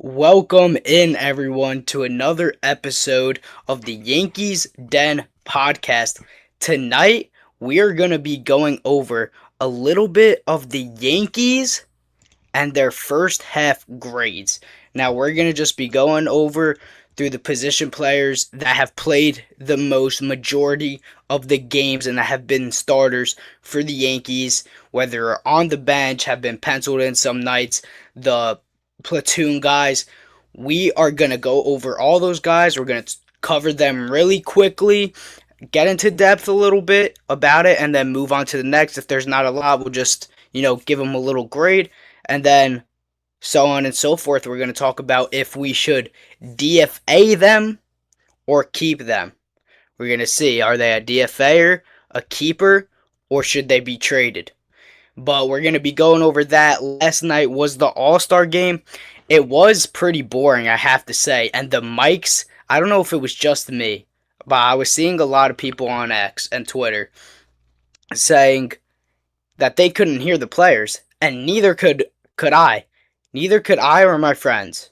Welcome in, everyone, to another episode of the Yankees Den podcast. Tonight, we are going to be going over a little bit of the Yankees and their first half grades. Now, we're going to just be going over through the position players that have played the most majority of the games and that have been starters for the Yankees, whether on the bench, have been penciled in some nights, the platoon guys. We are going to go over all those guys. We're going to cover them really quickly, get into depth a little bit about it, and then move on to the next. If there's not a lot, we'll just, give them a little grade, and then so on and so forth. We're going to talk about if we should DFA them or keep them. We're going to see, are they a DFA-er, a keeper, or should they be traded? But we're going to be going over that. Last night was the All-Star game. It was pretty boring, I have to say. And the mics, I don't know if it was just me, but I was seeing a lot of people on X and Twitter saying that they couldn't hear the players, and neither could I. Neither could I or my friends.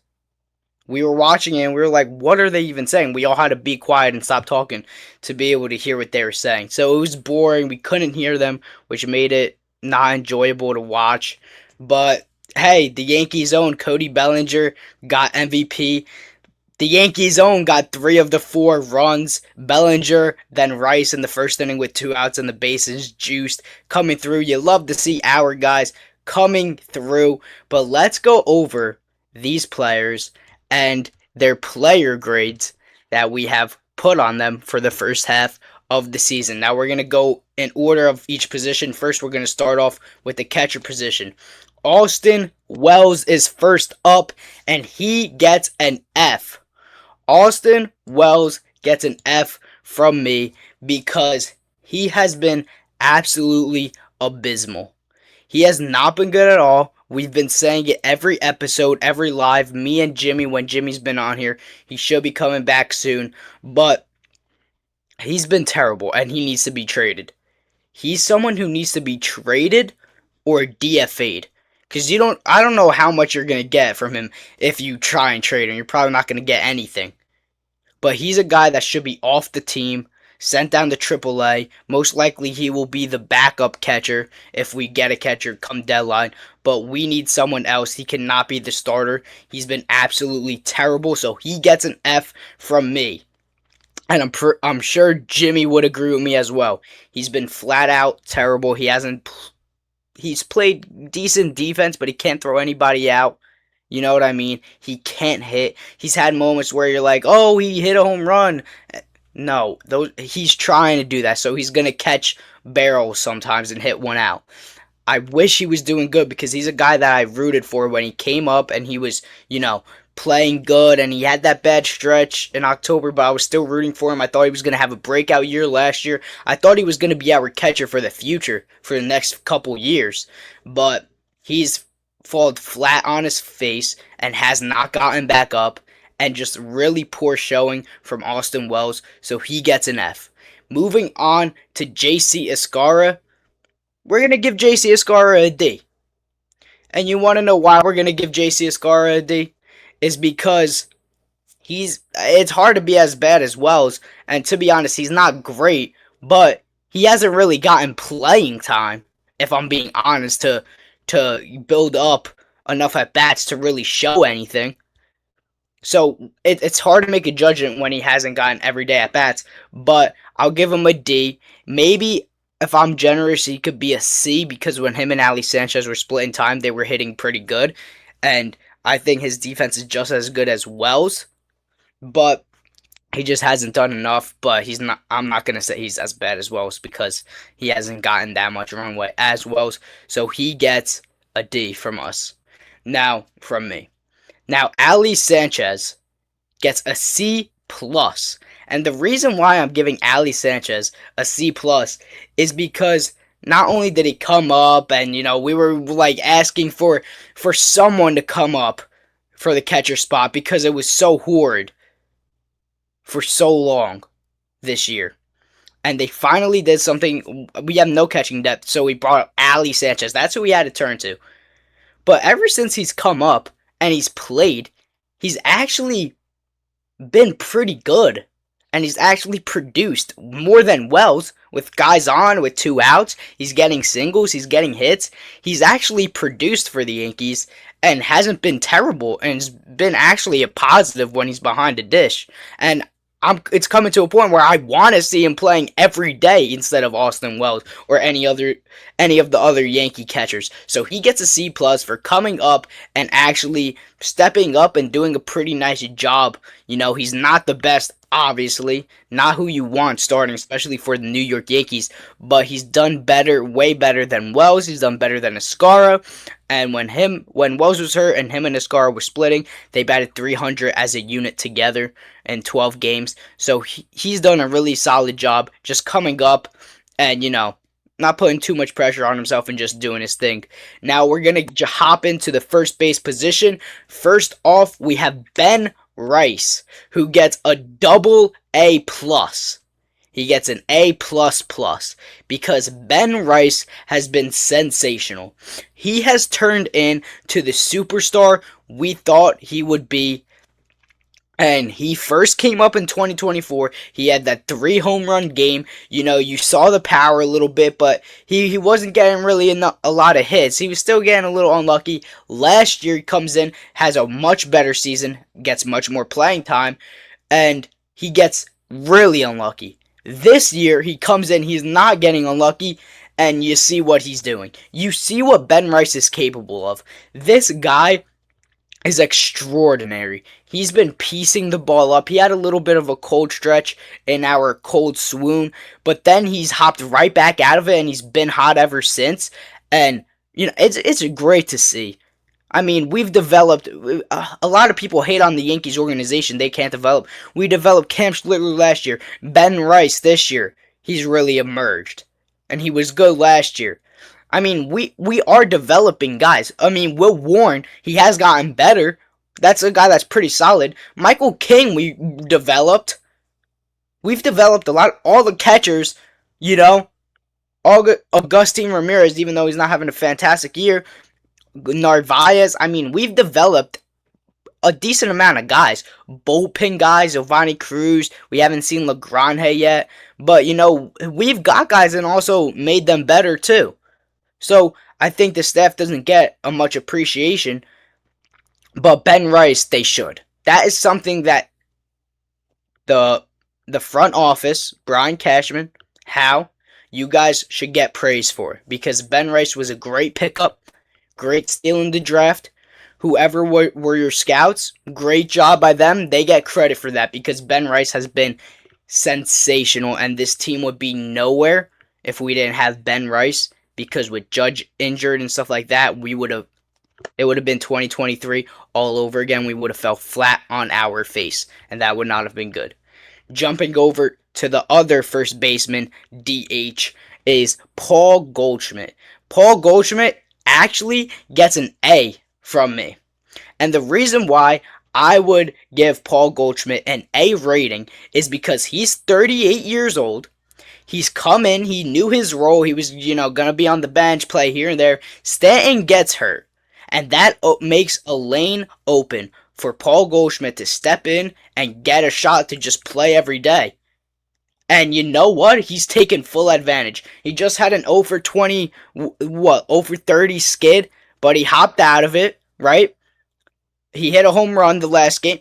We were watching it and we were like, what are they even saying? We all had to be quiet and stop talking to be able to hear what they were saying. So it was boring. We couldn't hear them, which made it not enjoyable to watch. But hey, the Yankees' own Cody Bellinger got MVP. The Yankees' own got 3 of the 4 runs. Bellinger, then Rice in the first inning with 2 outs and the bases juiced. Coming through. You love to see our guys coming through. But let's go over these players and their player grades that we have put on them for the first half of the season. Now we're going to go in order of each position. First, we're going to start off with the catcher position. Austin Wells is first up, and he gets an F. Austin Wells gets an F from me because he has been absolutely abysmal. He has not been good at all. We've been saying it every episode, every live. Me and Jimmy, when Jimmy's been on here, he should be coming back soon. But he's been terrible, and he needs to be traded. He's someone who needs to be traded or DFA'd. Because I don't know how much you're going to get from him if you try and trade him. You're probably not going to get anything. But he's a guy that should be off the team, sent down to AAA. Most likely he will be the backup catcher if we get a catcher come deadline. But we need someone else. He cannot be the starter. He's been absolutely terrible. So he gets an F from me. And I'm sure Jimmy would agree with me as well. He's been flat out terrible. He's played decent defense, but he can't throw anybody out. You know what I mean? He can't hit. He's had moments where you're like, oh, he hit a home run. No, he's trying to do that, so he's going to catch barrels sometimes and hit one out. I wish he was doing good because he's a guy that I rooted for when he came up and he was, playing good, and he had that bad stretch in October, but I was still rooting for him. I thought he was going to have a breakout year last year. I thought he was going to be our catcher for the future, for the next couple years, but he's fallen flat on his face and has not gotten back up, and just really poor showing from Austin Wells, so he gets an F. Moving on to JC Escara, we're going to give JC Escara a D. And you want to know why we're going to give JC Escara a D? Is because it's hard to be as bad as Wells, and to be honest, he's not great, but he hasn't really gotten playing time, if I'm being honest, to build up enough at-bats to really show anything. So it's hard to make a judgment when he hasn't gotten everyday at-bats, but I'll give him a D. Maybe, if I'm generous, he could be a C, because when him and Ali Sanchez were splitting time, they were hitting pretty good, and I think his defense is just as good as Wells, but he just hasn't done enough. But I'm not going to say he's as bad as Wells because he hasn't gotten that much runway as Wells. So he gets a D from us. Now, from me. Now, Ali Sanchez gets a C+. And the reason why I'm giving Ali Sanchez a C+ is because not only did he come up and, we were like asking for someone to come up for the catcher spot because it was so horrid for so long this year. And they finally did something. We have no catching depth, so we brought up Ali Sanchez. That's who we had to turn to. But ever since he's come up and he's played, he's actually been pretty good. And he's actually produced more than Wells with guys on, with 2 outs. He's getting singles, he's getting hits. He's actually produced for the Yankees and hasn't been terrible and has been actually a positive when he's behind the dish. And it's coming to a point where I want to see him playing every day instead of Austin Wells or any of the other Yankee catchers. So he gets a C plus for coming up and actually stepping up and doing a pretty nice job. He's not the best, obviously, not who you want starting, especially for the New York Yankees, but he's done better, way better than Wells. He's done better than Escara. And when Wells was hurt and him and Escara were splitting, they batted .300 as a unit together in 12 games. So he's done a really solid job just coming up and, not putting too much pressure on himself and just doing his thing. Now we're going to hop into the first base position. First off, we have Ben Rice, who gets a double A+. He gets an A++ because Ben Rice has been sensational. He has turned into the superstar we thought he would be. And he first came up in 2024. He had that 3 home run game. You saw the power a little bit, but he wasn't getting really a lot of hits. He was still getting a little unlucky. Last year, he comes in, has a much better season, gets much more playing time, and he gets really unlucky. This year, he comes in, he's not getting unlucky, and you see what he's doing. You see what Ben Rice is capable of. This guy is extraordinary. He's been piecing the ball up. He had a little bit of a cold stretch in our cold swoon, but then he's hopped right back out of it, and he's been hot ever since. And it's great to see. I mean, we've developed. A lot of people hate on the Yankees organization. They can't develop. We developed Cam Schlitter last year. Ben Rice this year. He's really emerged, and he was good last year. I mean, we are developing guys. I mean, Will Warren, he has gotten better. That's a guy that's pretty solid. Michael King, we've developed a lot. All the catchers, Agustin Ramirez, even though he's not having a fantastic year. Narvaez, I mean, we've developed a decent amount of guys. Bullpen guys, Giovanni Cruz. We haven't seen LaGrange yet. But, we've got guys and also made them better, too. So, I think the staff doesn't get a much appreciation, but Ben Rice, they should. That is something that the front office, Brian Cashman, you guys should get praise for, because Ben Rice was a great pickup, great steal in the draft. Whoever were your scouts, great job by them. They get credit for that because Ben Rice has been sensational, and this team would be nowhere if we didn't have Ben Rice. Because with Judge injured and stuff like that, it would have been 2023 all over again. We would have fell flat on our face, and that would not have been good. Jumping over to the other first baseman, DH, is Paul Goldschmidt. Paul Goldschmidt actually gets an A from me. And the reason why I would give Paul Goldschmidt an A rating is because he's 38 years old. He's come in, he knew his role, he was, going to be on the bench, play here and there. Stanton gets hurt, and that makes a lane open for Paul Goldschmidt to step in and get a shot to just play every day. And you know what? He's taken full advantage. He just had an 0 for 20, 0 for 30 skid, but he hopped out of it, right? He hit a home run the last game.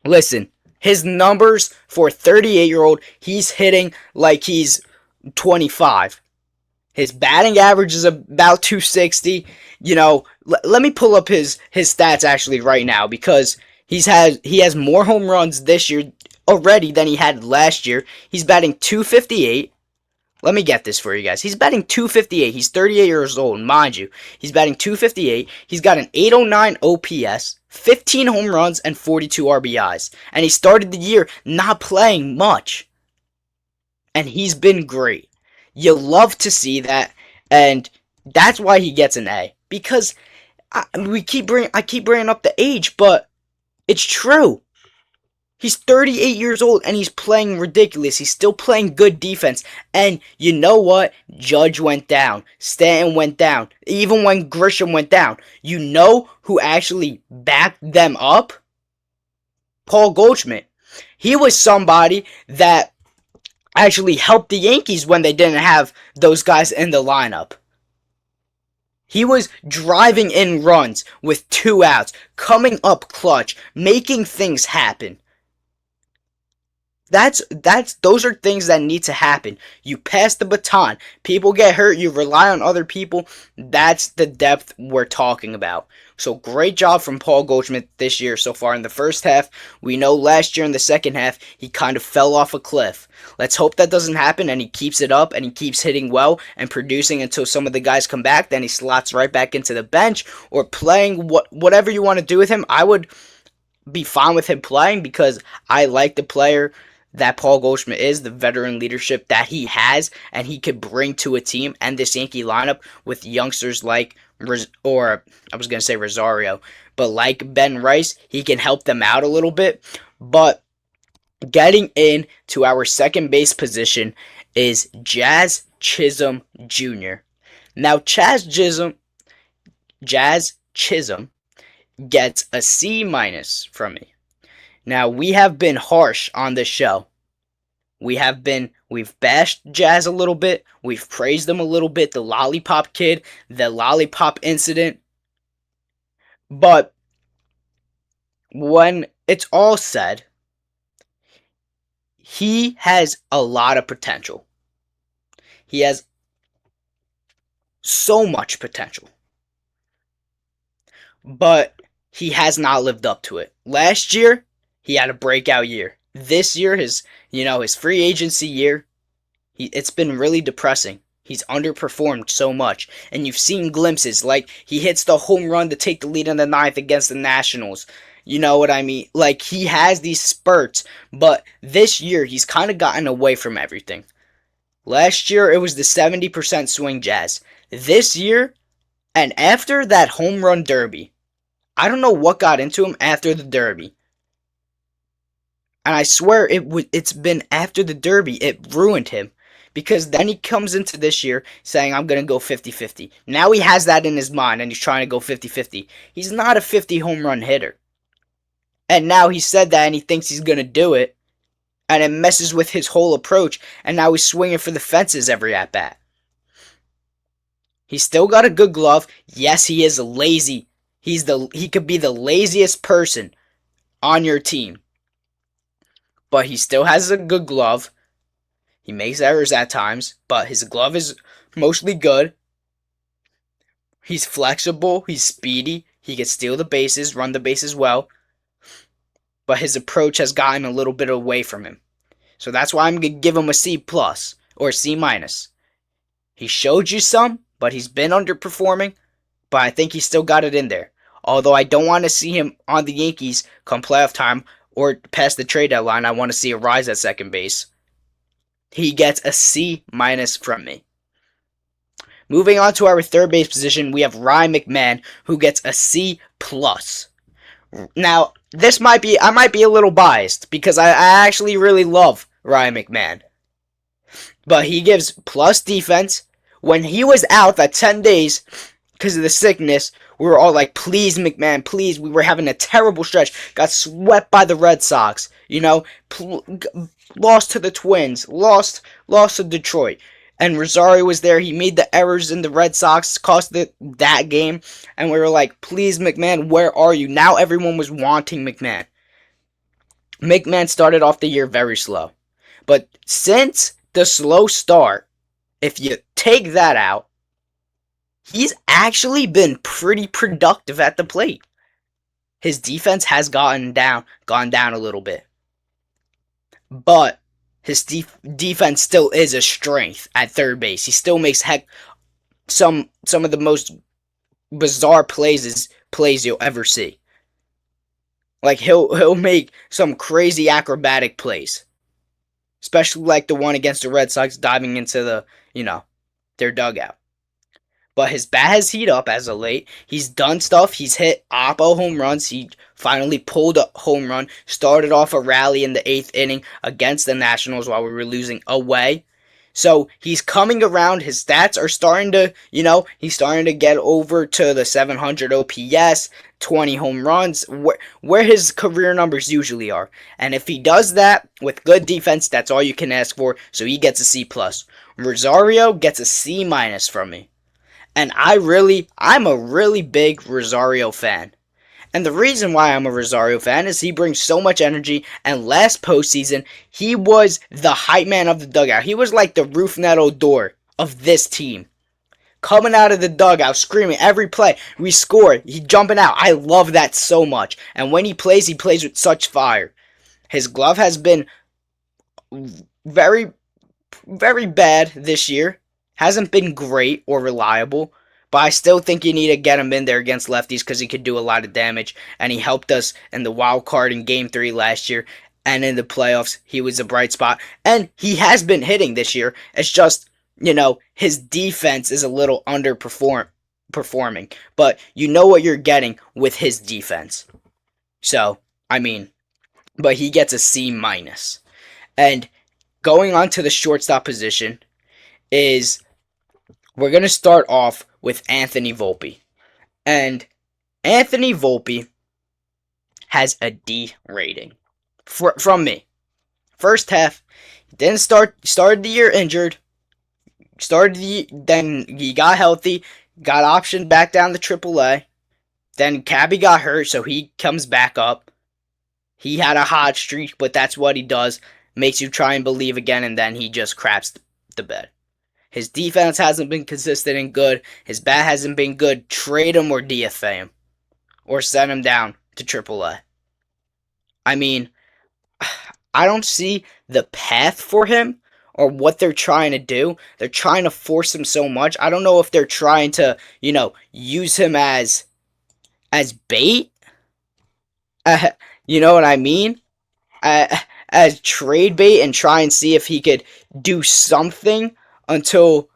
Listen. His numbers for a 38-year-old, he's hitting like he's 25. His batting average is about 260. Let me pull up his stats actually right now, because he has more home runs this year already than he had last year. He's batting 258. Let me get this for you guys. He's batting 258. He's 38 years old, mind you. He's batting 258. He's got an 809 OPS, 15 home runs, and 42 RBIs. And he started the year not playing much. And he's been great. You love to see that. And that's why he gets an A. Because I keep bringing up the age, but it's true. He's 38 years old and he's playing ridiculous. He's still playing good defense. And you know what? Judge went down. Stanton went down. Even when Grisham went down. You know who actually backed them up? Paul Goldschmidt. He was somebody that actually helped the Yankees when they didn't have those guys in the lineup. He was driving in runs with 2 outs, coming up clutch, making things happen. Those are things that need to happen. You pass the baton. People get hurt. You rely on other people. That's the depth we're talking about. So great job from Paul Goldschmidt this year so far in the first half. We know last year in the second half, he kind of fell off a cliff. Let's hope that doesn't happen and he keeps it up and he keeps hitting well and producing until some of the guys come back. Then he slots right back into the bench or playing whatever you want to do with him. I would be fine with him playing because I like the player that Paul Goldschmidt is, the veteran leadership that he has, and he could bring to a team and this Yankee lineup with youngsters like, or I was going to say Rosario, but like Ben Rice, he can help them out a little bit. But getting into our second base position is Jazz Chisholm Jr. Now, Jazz Chisholm gets a C- from me. Now, we have been harsh on this show. We've bashed Jazz a little bit. We've praised him a little bit. The lollipop kid, the lollipop incident. But when it's all said, he has a lot of potential. He has so much potential. But he has not lived up to it. Last year, he had a breakout year. This year, his free agency year, it's been really depressing. He's underperformed so much. And you've seen glimpses, like he hits the home run to take the lead in the ninth against the Nationals. You know what I mean? Like, he has these spurts, but this year, he's kind of gotten away from everything. Last year, it was the 70% swing Jazz. This year, and after that home run derby, I don't know what got into him after the derby. And I swear it's been after the derby. It ruined him. Because then he comes into this year saying, I'm going to go 50-50. Now he has that in his mind and he's trying to go 50-50. He's not a 50 home run hitter. And now he said that and he thinks he's going to do it. And it messes with his whole approach. And now he's swinging for the fences every at-bat. He's still got a good glove. Yes, he is lazy. He could be the laziest person on your team. But he still has a good glove. He makes errors at times, but his glove is mostly good. He's flexible. He's speedy. He can steal the bases, run the bases well. But his approach has gotten a little bit away from him. So that's why I'm going to give him a C+ or C-. He showed you some, but he's been underperforming. But I think he's still got it in there. Although I don't want to see him on the Yankees come playoff time or past the trade deadline. I want to see a rise at second base. He gets a C- from me. Moving on to our third base position, we have Ryan McMahon, who gets a C+. Now, I might be a little biased, because I actually really love Ryan McMahon. But he gives plus defense. When he was out that 10 days, because of the sickness, we were all like, please, McMahon, please. We were having a terrible stretch. Got swept by the Red Sox. Lost to the Twins. Lost to Detroit. And Rosario was there. He made the errors in the Red Sox. Cost that game. And we were like, please, McMahon, where are you? Now everyone was wanting McMahon. McMahon started off the year very slow. But since the slow start, if you take that out, he's actually been pretty productive at the plate. His defense has gone down a little bit. But his defense still is a strength at third base. He still makes some of the most bizarre plays you'll ever see. Like, he'll make some crazy acrobatic plays. Especially like the one against the Red Sox diving into their dugout. But his bat has heated up as of late. He's done stuff. He's hit oppo home runs. He finally pulled a home run. Started off a rally in the 8th inning against the Nationals while we were losing away. So he's coming around. His stats are starting to, he's starting to get over to the 700 OPS, 20 home runs, where his career numbers usually are. And if he does that with good defense, that's all you can ask for. So he gets a C plus. Rosario gets a C minus from me. And I'm a really big Rosario fan. And the reason why I'm a Rosario fan is he brings so much energy. And last postseason, he was the hype man of the dugout. He was like the Roof Neto Door of this team. Coming out of the dugout, screaming every play. We score. He jumping out. I love that so much. And when he plays with such fire. His glove has been very, very bad this year. Hasn't been great or reliable. But I still think you need to get him in there against lefties because he could do a lot of damage. And he helped us in the wild card in Game 3 last year. And in the playoffs, he was a bright spot. And he has been hitting this year. It's just, his defense is a little underperforming. But you know what you're getting with his defense. So, but he gets a C minus. And going on to the shortstop position is we're going to start off with Anthony Volpe. And Anthony Volpe has a D rating from me. First half, didn't started the year injured. Then he got healthy, got optioned back down to AAA. Then Cabby got hurt, so he comes back up. He had a hot streak, but that's what he does. Makes you try and believe again, and then he just craps the bed. His defense hasn't been consistent and good. His bat hasn't been good. Trade him or DFA him. Or send him down to AAA. I don't see the path for him or what they're trying to do. They're trying to force him so much. I don't know if they're trying to, use him as bait. You know what I mean? As trade bait and try and see if he could do something until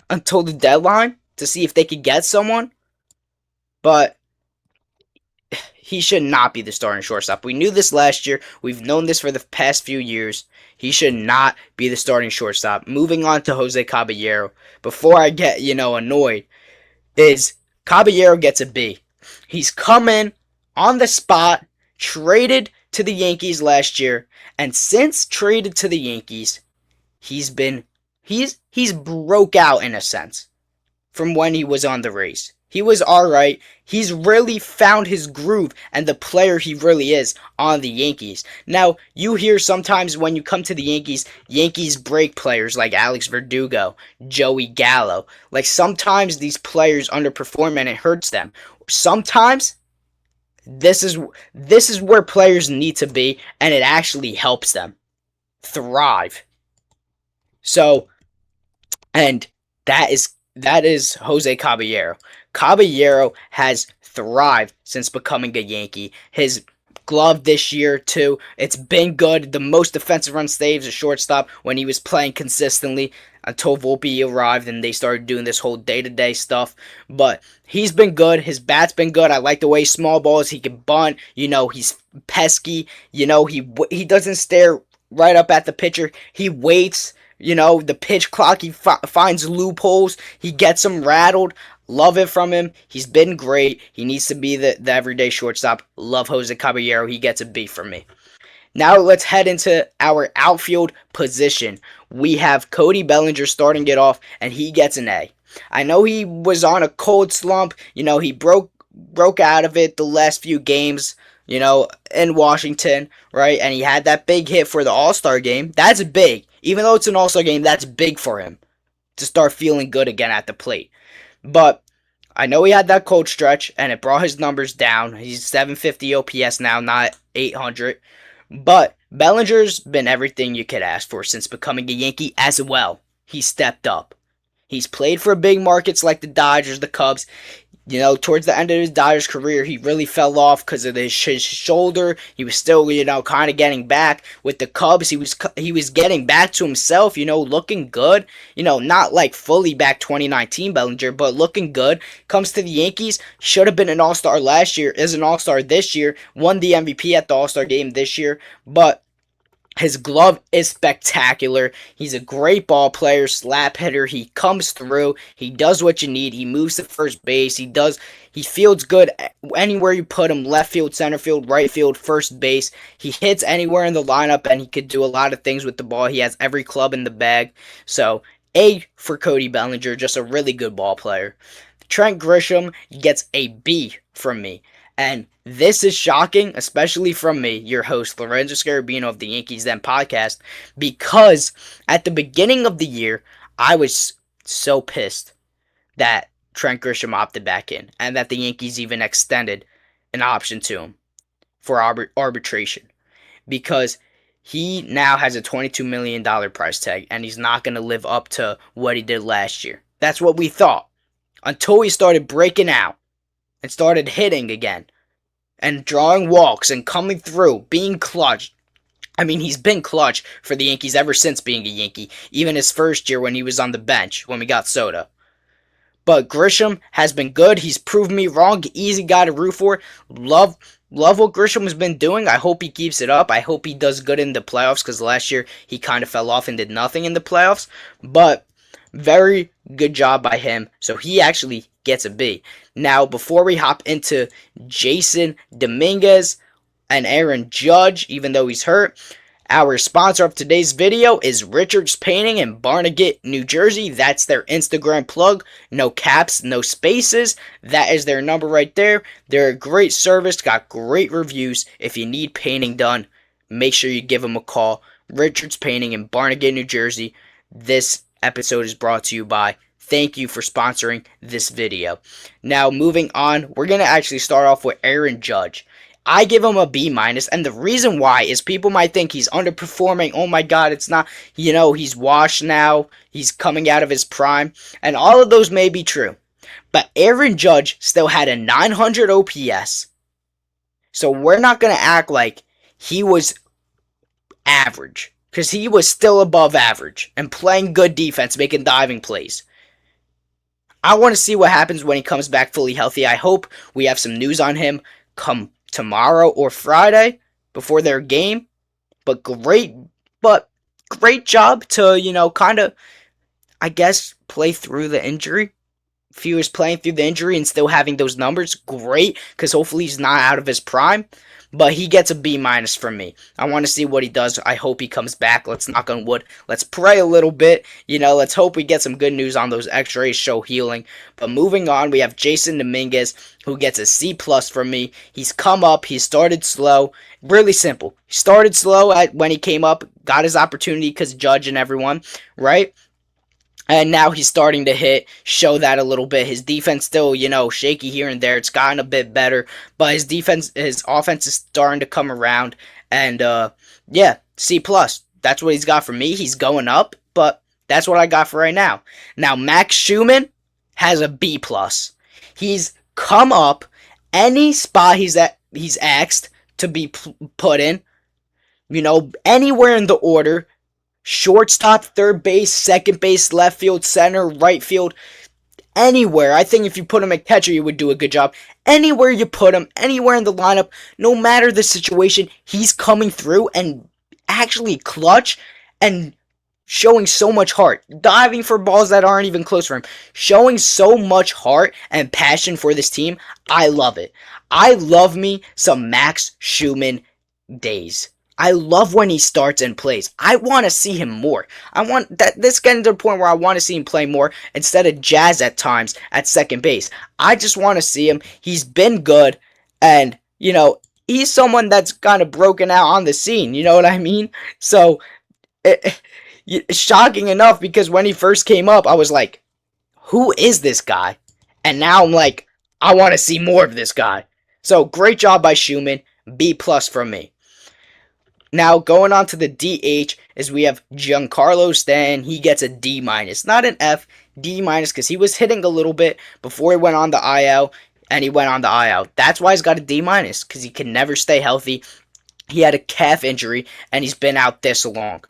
the deadline to see if they could get someone. But he should not be the starting shortstop. We knew this last year. We've known this for the past few years. He should not be the starting shortstop. Moving on to José Caballero. Before I get, annoyed, is Caballero gets a B. He's come in on the spot, traded to the Yankees last year, and since traded to the Yankees, he's broke out in a sense from when he was on the Rays. He was alright. He's really found his groove and the player he really is on the Yankees. Now, you hear sometimes when you come to the Yankees break players like Alex Verdugo, Joey Gallo. Like, sometimes these players underperform and it hurts them. Sometimes this is where players need to be, and it actually helps them thrive. So, and that is José Caballero. Caballero has thrived since becoming a Yankee. His glove this year, too, it's been good. The most defensive run saves a shortstop when he was playing consistently until Volpe arrived and they started doing this whole day-to-day stuff. But he's been good. His bat's been good. I like the way small balls, he can bunt. He's pesky. He doesn't stare right up at the pitcher. He waits. The pitch clock, he finds loopholes. He gets them rattled. Love it from him. He's been great. He needs to be the everyday shortstop. Love José Caballero. He gets a B from me. Now let's head into our outfield position. We have Cody Bellinger starting it off, and he gets an A. I know he was on a cold slump. He broke out of it the last few games, in Washington, right? And he had that big hit for the All-Star game. That's big. Even though it's an All-Star game, that's big for him to start feeling good again at the plate. But I know he had that cold stretch, and it brought his numbers down. He's 750 OPS now, not 800. But Bellinger's been everything you could ask for since becoming a Yankee as well. He stepped up. He's played for big markets like the Dodgers, the Cubs. Towards the end of his Dodgers career, he really fell off because of his shoulder. He was still, kind of getting back. With the Cubs, he was getting back to himself, looking good. Not like fully back 2019 Bellinger, but looking good. Comes to the Yankees, should have been an All-Star last year, is an All-Star this year, won the MVP at the All-Star game this year, but His glove is spectacular. He's a great ball player, slap hitter. He comes through. He does what you need. He moves to first base. He fields good anywhere you put him. Left field, center field, right field, first base. He hits anywhere in the lineup, and he could do a lot of things with the ball. He has every club in the bag. So, A for Cody Bellinger, just a really good ball player. Trent Grisham gets a B from me. And this is shocking, especially from me, your host, Lorenzo of the Yankees Den podcast, because at the beginning of the year, I was so pissed that Trent Grisham opted back in and that the Yankees even extended an option to him for arbitration because he now has a $22 million price tag and he's not going to live up to what he did last year. That's what we thought until he started breaking out and started hitting again and drawing walks and coming through, being clutch. I mean, he's been clutch for the Yankees ever since being a Yankee, even his first year when he was on the bench when we got Soto. But Grisham has been good. He's proved me wrong. Easy guy to root for. Love what Grisham has been doing. I hope he keeps it up. I hope he does good in the playoffs because last year he kind of fell off and did nothing in the playoffs. But very good job by him. So he actually gets a B. Now, before we hop into Jasson Domínguez and Aaron Judge, even though he's hurt, our sponsor of today's video is Richards Painting in Barnegat, New Jersey. That's their Instagram plug. No caps, no spaces. That is their number right there. They're a great service, got great reviews. If you need painting done, make sure you give them a call. Richards Painting in Barnegat, New Jersey. This episode is brought to you by. Thank you for sponsoring this video. Now, moving on, we're going to actually start off with Aaron Judge. I give him a B minus, and the reason why is people might think he's underperforming. Oh my God, it's not, he's washed now. He's coming out of his prime, and all of those may be true. But Aaron Judge still had a 900 OPS. So we're not going to act like he was average, because he was still above average and playing good defense, making diving plays. I want to see what happens when he comes back fully healthy. I hope we have some news on him come tomorrow or Friday before their game. But great job to, kind of, I guess, play through the injury. If he was playing through the injury and still having those numbers, great, because hopefully he's not out of his prime. But he gets a B minus from me. I want to see what he does. I hope he comes back. Let's knock on wood. Let's pray a little bit. Let's hope we get some good news on those x-rays show healing. But moving on, we have Jasson Domínguez, who gets a C plus from me. He's come up. He started slow. Really simple. He started slow when he came up. Got his opportunity because Judge and everyone, right? And now he's starting to hit, show that a little bit. His defense still, shaky here and there. It's gotten a bit better. But his offense is starting to come around. And, C+. That's what he's got for me. He's going up, but that's what I got for right now. Now, Max Schumann has a B+. He's come up any spot he's asked to be put in. Anywhere in the order. Shortstop, third base, second base, left field, center, right field, anywhere. I think if you put him at catcher, you would do a good job. Anywhere you put him, anywhere in the lineup, no matter the situation, he's coming through and actually clutch and showing so much heart. Diving for balls that aren't even close for him. Showing so much heart and passion for this team. I love it. I love me some Max Schumann days. I love when he starts and plays. I want to see him more. This getting to the point where I want to see him play more instead of Jazz at times at second base. I just want to see him. He's been good, and he's someone that's kind of broken out on the scene. You know what I mean? So, shocking enough, because when he first came up, I was like, "Who is this guy?" And now I'm like, I want to see more of this guy. So great job by Schumann. B+ from me. Now, going on to the DH is we have Giancarlo Stan. He gets a D-. Not an F, D-, because he was hitting a little bit before he went on the IL, and he went on the IL. That's why he's got a D-, because he can never stay healthy. He had a calf injury, and he's been out this long.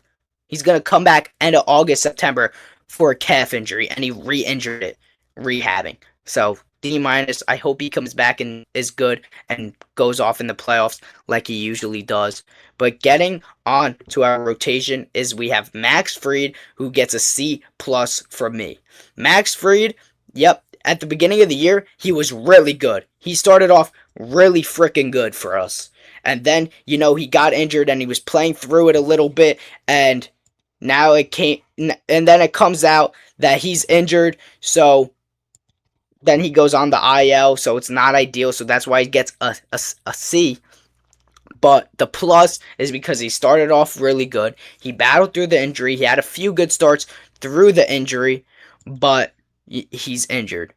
He's going to come back end of August, September for a calf injury, and he re-injured it, rehabbing. So, D minus. I hope he comes back and is good and goes off in the playoffs like he usually does. But getting on to our rotation is we have Max Fried, who gets a C plus from me. Max Fried, yep, at the beginning of the year, he was really good. He started off really freaking good for us. And then, he got injured and he was playing through it a little bit, and now and then it comes out that he's injured, so then he goes on the IL, so it's not ideal, so that's why he gets a C. But the plus is because he started off really good. He battled through the injury. He had a few good starts through the injury, but he's injured.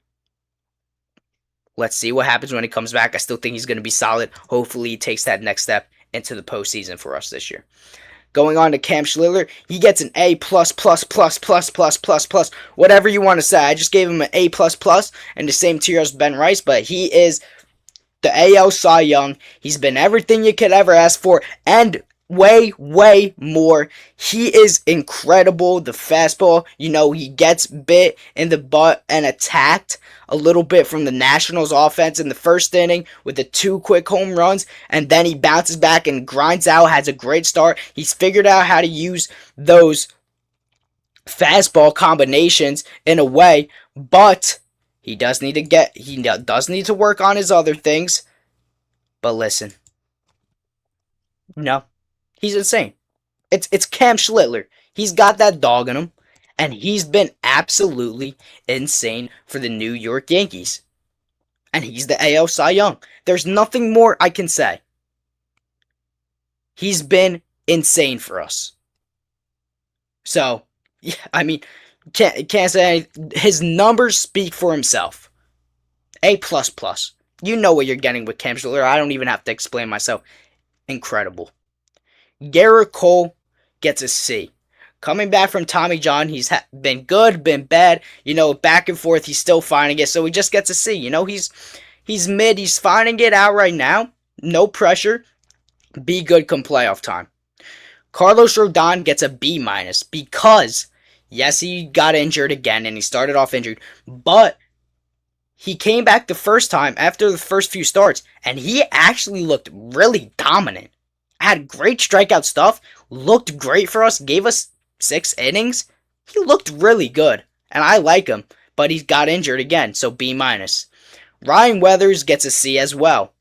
Let's see what happens when he comes back. I still think he's going to be solid. Hopefully he takes that next step into the postseason for us this year. Going on to Cam Schlitter, he gets an A plus, whatever you want to say. I just gave him an A plus, and the same tier as Ben Rice, but he is the AL Cy Young. He's been everything you could ever ask for, and way, way more. He is incredible. The fastball, he gets bit in the butt and attacked a little bit from the Nationals offense in the first inning with the 2 quick home runs, and then he bounces back and grinds out, has a great start. He's figured out how to use those fastball combinations in a way, but he does need to work on his other things. But listen, no, he's insane. It's Cam Schlitter. He's got that dog in him, and he's been absolutely insane for the New York Yankees. And he's the AL Cy Young. There's nothing more I can say. He's been insane for us. So, yeah, I mean, can't say anything. His numbers speak for himself. A plus. You know what you're getting with Cam Schlitter. I don't even have to explain myself. Incredible. Gerrit Cole gets a C. Coming back from Tommy John, he's been good, been bad, back and forth. He's still finding it, so he just gets a C. He's mid. He's finding it out right now. No pressure. Be good come playoff time. Carlos Rodón gets a B minus because, yes, he got injured again, and he started off injured, but he came back the first time after the first few starts, and he actually looked really dominant. Had great strikeout stuff, looked great for us, gave us 6 innings. He looked really good, and I like him, but he got injured again, so B minus. Ryan Weathers gets a C as well,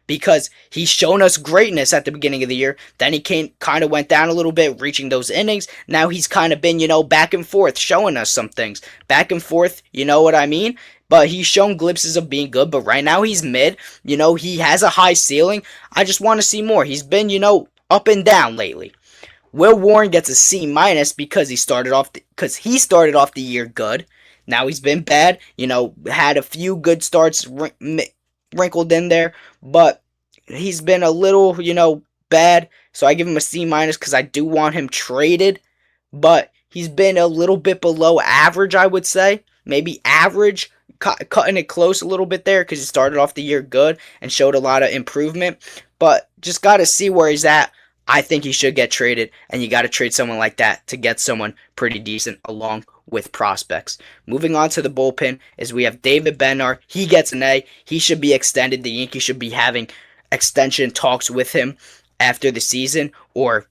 because he's shown us greatness at the beginning of the year. Then he kind of went down a little bit, reaching those innings. Now he's kind of been, back and forth, showing us some things. Back and forth, you know what I mean? But he's shown glimpses of being good, but right now he's mid. He has a high ceiling. I just want to see more. He's been, up and down lately. Will Warren gets a C minus because he started off the year good. Now he's been bad. Had a few good starts wrinkled in there, but he's been a little, bad. So I give him a C minus because I do want him traded, but he's been a little bit below average, I would say. Maybe average, cutting it close a little bit there because he started off the year good and showed a lot of improvement, but just got to see where he's at. I think he should get traded, and you got to trade someone like that to get someone pretty decent along with prospects. Moving on to the bullpen is we have David Bednar. He gets an A. He should be extended. The Yankees should be having extension talks with him after the season or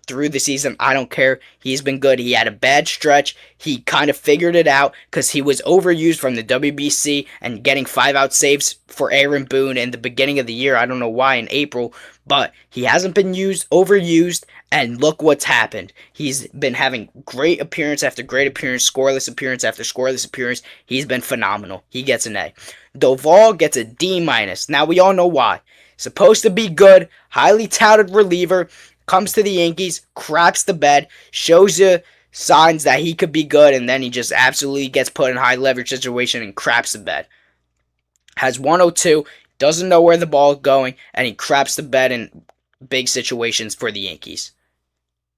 through the season. I don't care. He's been good. He had a bad stretch. He kind of figured it out because he was overused from the WBC and getting 5-out saves for Aaron Boone in the beginning of the year. I don't know why in April, but he hasn't been overused, and look what's happened. He's been having great appearance after great appearance, scoreless appearance after scoreless appearance. He's been phenomenal. He gets an A. Doval gets a D minus. Now we all know why. Supposed to be good, highly touted reliever, comes to the Yankees, craps the bed, shows you signs that he could be good, and then he just absolutely gets put in high leverage situation and craps the bed. Has 102, doesn't know where the ball is going, and he craps the bed in big situations for the Yankees.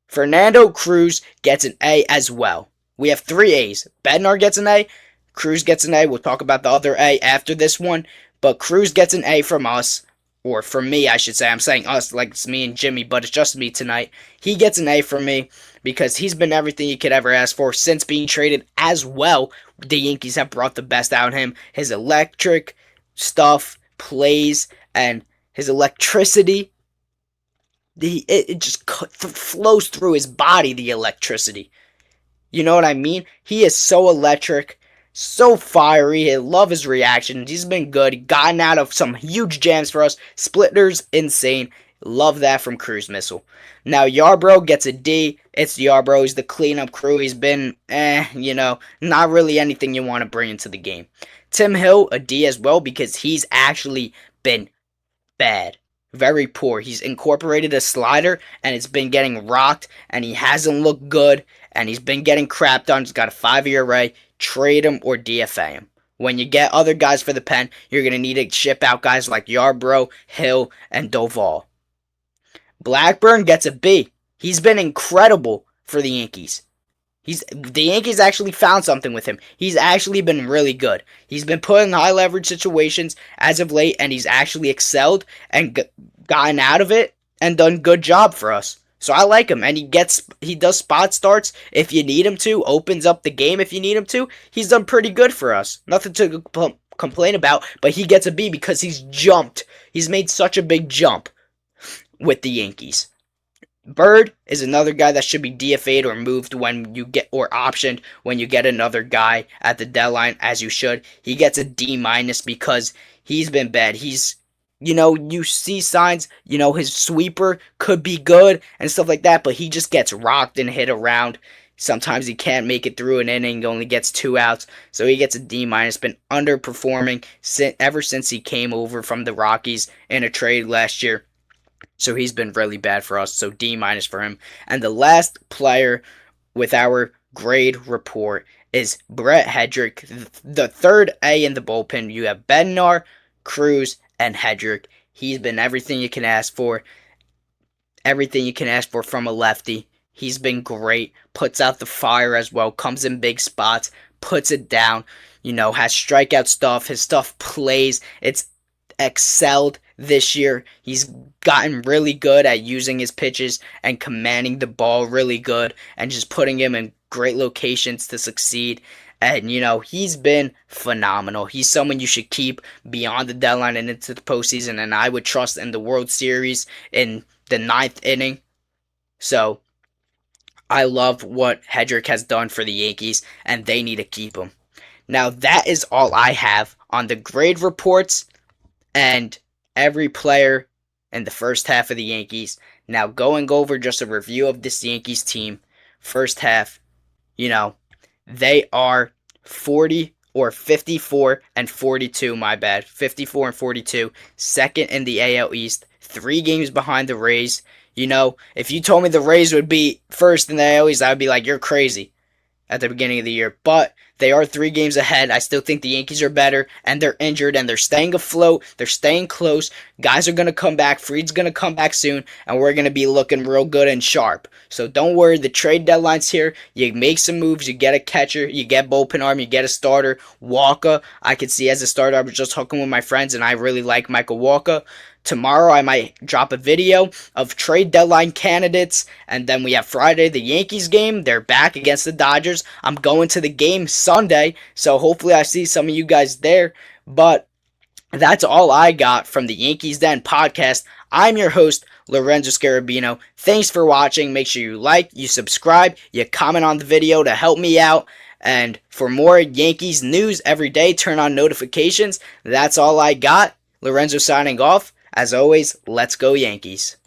Fernando Cruz gets an A as well. We have 3 A's. Bednar gets an A, Cruz gets an A. We'll talk about the other A after this one, but Cruz gets an A from us. or for me, I should say. I'm saying us, like it's me and Jimmy, but it's just me tonight. He gets an A from me because he's been everything you could ever ask for since being traded as well. The Yankees have brought the best out of him. His electric stuff, plays, and his electricity. It just flows through his body, the electricity. You know what I mean? He is so electric, so fiery. I love his reactions. He's been good. Gotten out of some huge jams for us. Splitter's insane. Love that from Cruise Missile. Now, Yarbrough gets a D. It's Yarbrough. He's the cleanup crew. He's been, not really anything you want to bring into the game. Tim Hill, a D as well, because he's actually been bad. Very poor. He's incorporated a slider, and it's been getting rocked, and he hasn't looked good, and he's been getting crapped on. He's got a 5-year ERA. Trade him or DFA him. When you get other guys for the pen, you're going to need to ship out guys like Yarbrough, Hill, and Doval. Blackburn gets a B. He's been incredible for the Yankees. The Yankees actually found something with him. He's actually been really good. He's been put in high leverage situations as of late, and he's actually excelled and gotten out of it and done good job for us. So I like him, and he does spot starts if you need him to, opens up the game if you need him to. He's done pretty good for us. Nothing to complain about, but he gets a B because he's jumped. He's made such a big jump with the Yankees. Bird is another guy that should be DFA'd or moved when you get, or optioned when you get another guy at the deadline, as you should. He gets a D- because he's been bad. You see signs, his sweeper could be good and stuff like that, but he just gets rocked and hit around. Sometimes he can't make it through an inning, only gets 2 outs, so he gets a D-. Been underperforming ever since he came over from the Rockies in a trade last year. So he's been really bad for us, so D- for him. And the last player with our grade report is Brett Hedrick, the third A in the bullpen. You have Bednar, Cruz, and Hedrick. He's been everything you can ask for. Everything you can ask for from a lefty. He's been great. Puts out the fire as well. Comes in big spots. Puts it down. Has strikeout stuff. His stuff plays. It's excelled this year. He's gotten really good at using his pitches and commanding the ball really good and just putting him in great locations to succeed. And, he's been phenomenal. He's someone you should keep beyond the deadline and into the postseason, and I would trust in the World Series in the 9th inning. So, I love what Hedrick has done for the Yankees, and they need to keep him. Now, that is all I have on the grade reports and every player in the first half of the Yankees. Now, going over just a review of this Yankees team, first half, they are 54 and 42, my bad. 54 and 42, second in the AL East, 3 games behind the Rays. If you told me the Rays would be first in the AL East, I would be like, you're crazy at the beginning of the year. But they are 3 games ahead. I still think the Yankees are better, and they're injured, and they're staying afloat. They're staying close. Guys are going to come back. Fried's going to come back soon, and we're going to be looking real good and sharp. So don't worry. The trade deadline's here. You make some moves. You get a catcher. You get bullpen arm. You get a starter. Walker, I could see as a starter. I was just hooking with my friends, and I really like Michael Walker. Tomorrow I might drop a video of trade deadline candidates, and then we have Friday, the Yankees game. They're back against the Dodgers. I'm going to the game Sunday, so hopefully I see some of you guys there. But that's all I got from the Yankees Den podcast. I'm your host, Lorenzo Scarabino. Thanks for watching. Make sure you like, you subscribe, you comment on the video to help me out. And for more Yankees news every day, turn on notifications. That's all I got. Lorenzo signing off. As always, let's go Yankees.